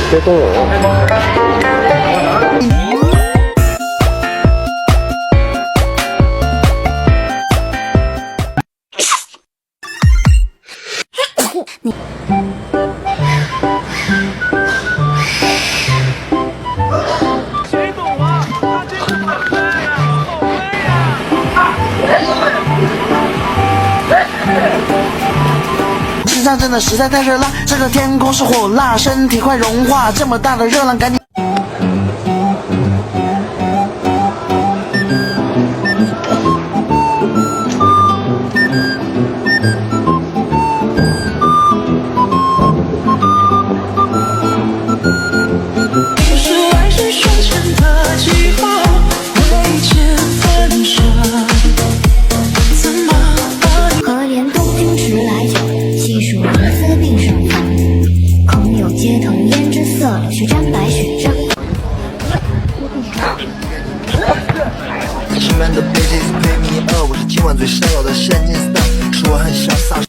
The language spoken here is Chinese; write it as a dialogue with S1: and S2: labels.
S1: 别动我！
S2: 谁懂啊？他这是好帅呀，好飞呀！
S3: 世上真的实在太热了，这个天空是火辣，身体快融化，这么大的热浪赶紧。
S4: 可怜东京迟来酒，细数如斯病上方。空有街头胭脂色，柳絮沾白雪仗。
S5: 情满的 bitches pay me up，我是今晚最闪耀的现金 star， 说我很潇洒。